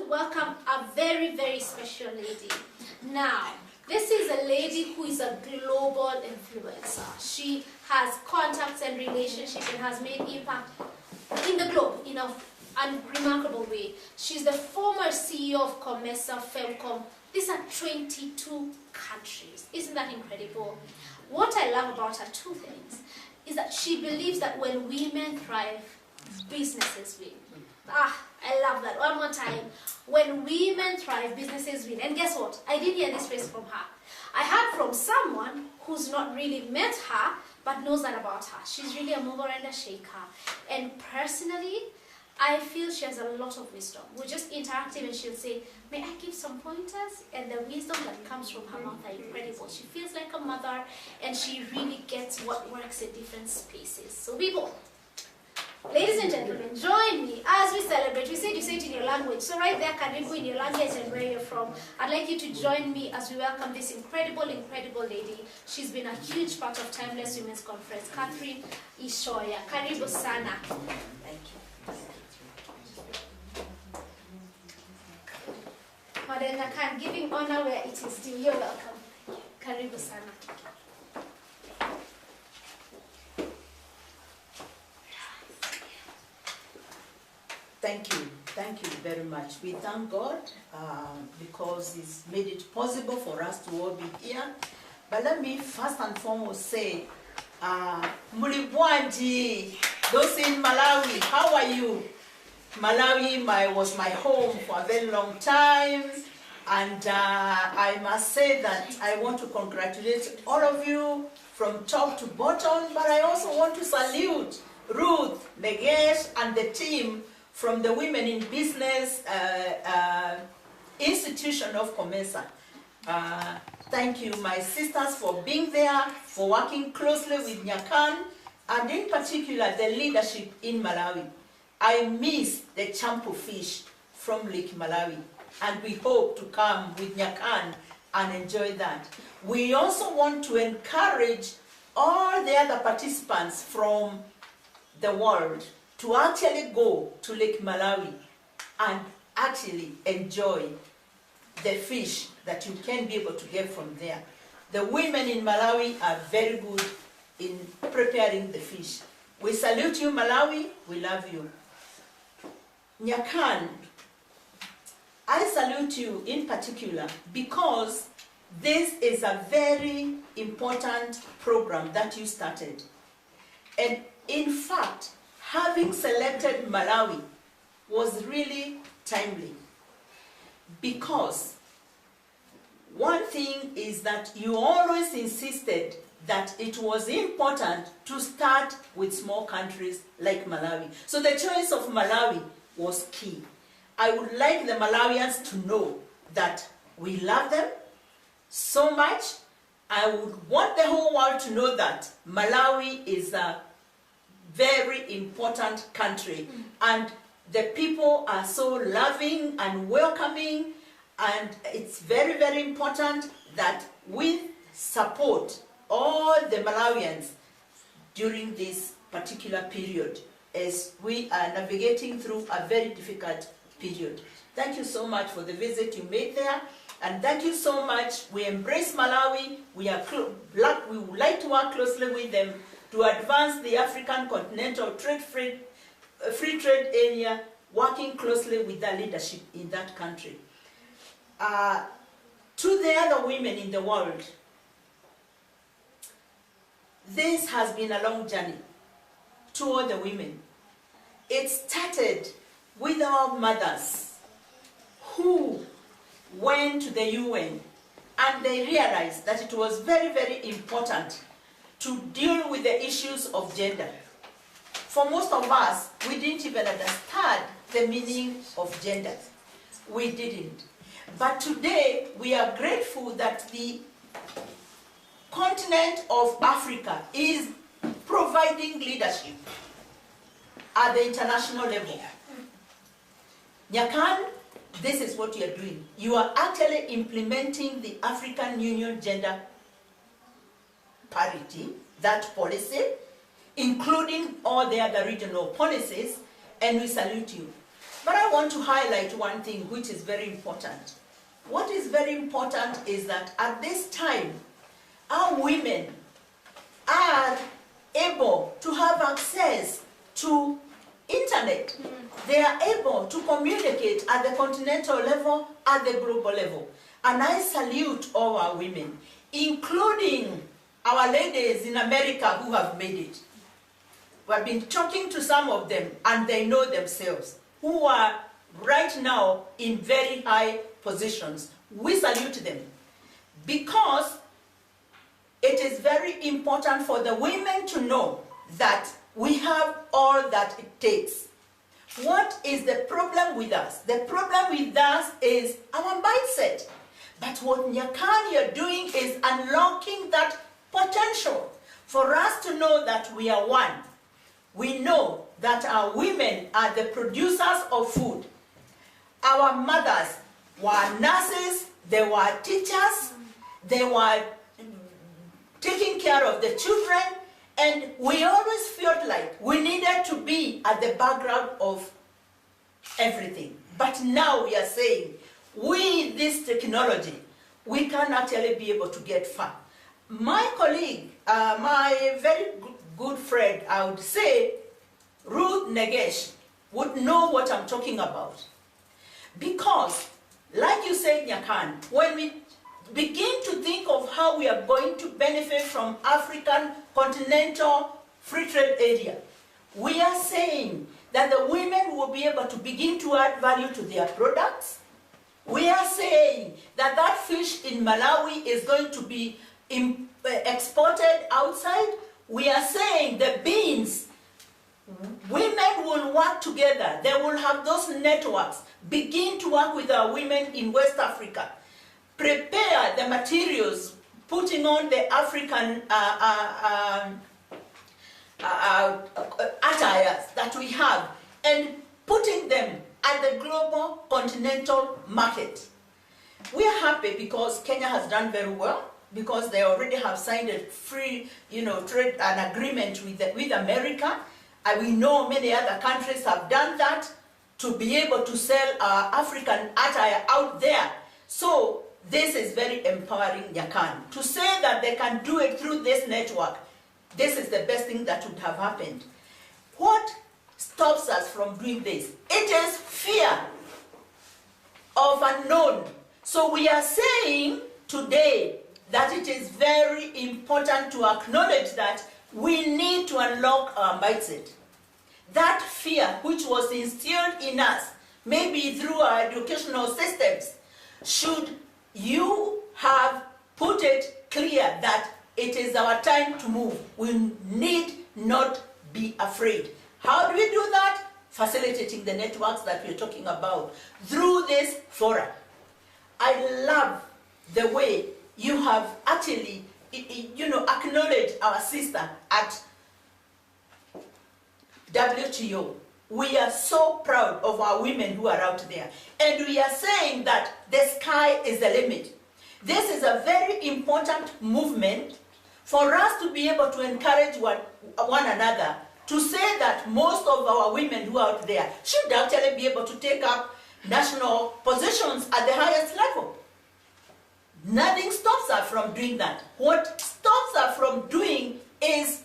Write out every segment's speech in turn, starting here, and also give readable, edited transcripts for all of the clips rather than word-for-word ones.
welcome a very, very special lady. Now, this is a lady who is a global influencer. She has contacts and relationships and has made impact in the globe in a remarkable way. She's the former CEO of Comesa Femcom. These are 22 countries. Isn't that incredible? What I love about her, two things, is that she believes that when women thrive, businesses win. I love that. One more time. When women thrive, businesses win. And guess what? I didn't hear this phrase from her. I heard from someone who's not really met her, but knows that about her. She's really a mover and a shaker. And personally, I feel she has a lot of wisdom. We're just interactive and she'll say, may I give some pointers? And the wisdom that comes from her mouth are incredible. She feels like a mother and she really gets what works in different spaces. So people, ladies and gentlemen, join me as we celebrate. We said you say it in your language. So right there, Karibu in your language and where you're from. I'd like you to join me as we welcome this incredible, incredible lady. She's been a huge part of Timeless Women's Conference, Katherine Ichoya. Karibu sana. Thank you. Madam Khan, giving honor where it is due. You're welcome. Karibu sana. Thank you very much. We thank God because He's made it possible for us to all be here. But let me first and foremost say, Mulibwanji, those in Malawi, how are you? Malawi was my home for a very long time, and I must say that I want to congratulate all of you from top to bottom, but I also want to salute Ruth, Negesh, and the team from the Women in Business Institution of Comesa. Thank you, my sisters, for being there, for working closely with Nyakan, and in particular, the leadership in Malawi. I miss the champu fish from Lake Malawi, and we hope to come with Nyakan and enjoy that. We also want to encourage all the other participants from the world to actually go to Lake Malawi and actually enjoy the fish that you can be able to get from there. The women in Malawi are very good in preparing the fish. We salute you, Malawi. We love you. Nyakan, I salute you in particular because this is a very important program that you started. And in fact, having selected Malawi was really timely because one thing is that you always insisted that it was important to start with small countries like Malawi. So the choice of Malawi was key. I would like the Malawians to know that we love them so much. I would want the whole world to know that Malawi is a very important country, and the people are so loving and welcoming, and it's very, very important that we support all the Malawians during this particular period as we are navigating through a very difficult period. Thank you so much for the visit you made there, and thank you so much. We embrace Malawi. We would like to work closely with them to advance the African continental free trade area, working closely with the leadership in that country. To the other women in the world, this has been a long journey to all the women. It started with our mothers who went to the UN and they realized that it was very, very important to deal with the issues of gender. For most of us, we didn't even understand the meaning of gender. We didn't. But today, we are grateful that the continent of Africa is providing leadership at the international level. Nyakan, this is what you are doing. You are actually implementing the African Union gender parity, that policy, including all the other regional policies, and we salute you. But I want to highlight one thing which is very important. What is very important is that at this time, our women are able to have access to internet. They are able to communicate at the continental level, at the global level. And I salute all our women, including our ladies in America who have made it. We have been talking to some of them, and they know themselves, who are right now in very high positions. We salute them because it is very important for the women to know that we have all that it takes. What is the problem with us? The problem with us is our mindset. But what Nyakani are doing is unlocking that potential for us to know that we are one. We know that our women are the producers of food. Our mothers were nurses, they were teachers, they were taking care of the children, and we always felt like we needed to be at the background of everything. But now we are saying, with this technology, we can actually be able to get far. My colleague, my very good friend, I would say, Ruth Negesh, would know what I'm talking about. Because, like you said, Nyakan, when we begin to think of how we are going to benefit from African continental free trade area, we are saying that the women will be able to begin to add value to their products. We are saying that that fish in Malawi is going to be exported outside. We are saying the beans, women will work together. They will have those networks. Begin to work with our women in West Africa. Prepare the materials, putting on the African attires that we have, and putting them at the global continental market. We are happy because Kenya has done very well, because they already have signed a free, trade an agreement with America. And we know many other countries have done that to be able to sell African attire out there. So this is very empowering Nyakan. To say that they can do it through this network, this is the best thing that would have happened. What stops us from doing this? It is fear of unknown. So we are saying today that it is very important to acknowledge that we need to unlock our mindset. That fear which was instilled in us, maybe through our educational systems, should you have put it clear that it is our time to move. We need not be afraid. How do we do that? Facilitating the networks that we're talking about through this forum. I love the way you have actually, acknowledged our sister at WTO. We are so proud of our women who are out there. And we are saying that the sky is the limit. This is a very important movement for us to be able to encourage one another, to say that most of our women who are out there should actually be able to take up national positions at the highest level. Nothing stops us from doing that. What stops us from doing is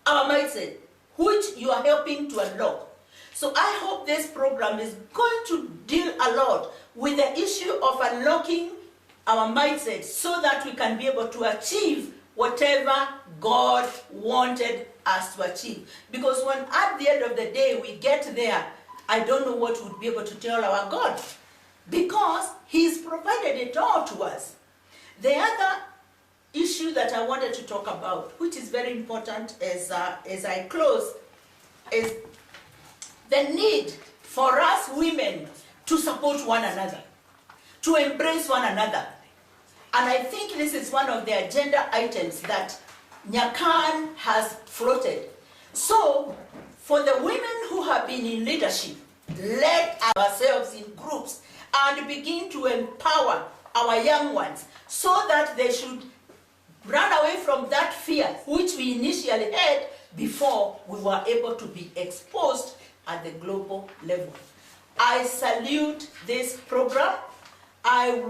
our mindset, which you are helping to unlock. So I hope this program is going to deal a lot with the issue of unlocking our mindset so that we can be able to achieve whatever God wanted us to achieve. Because when at the end of the day we get there, I don't know what we'll be able to tell our God, because He's provided it all to us. The other issue that I wanted to talk about, which is very important as I close, is the need for us women to support one another, to embrace one another. And I think this is one of the agenda items that Nyakan has floated. So, for the women who have been in leadership, let ourselves in groups and begin to empower our young ones so that they should run away from that fear which we initially had before we were able to be exposed at the global level. I salute this program. I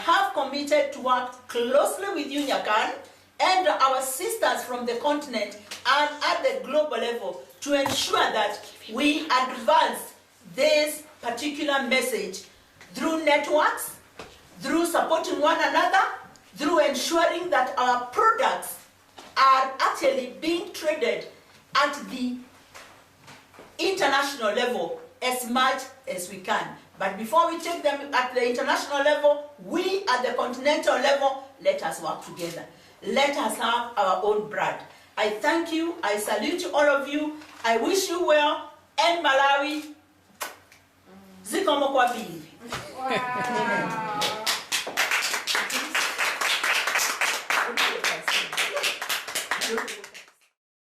have committed to work closely with you, Nyakan, and our sisters from the continent and at the global level to ensure that we advance this particular message through networks, through supporting one another, through ensuring that our products are actually being traded at the international level as much as we can. But before we take them at the international level, we at the continental level, let us work together. Let us have our own brand. I thank you. I salute all of you. I wish you well. And Malawi, zikomo kwa bili. Wow.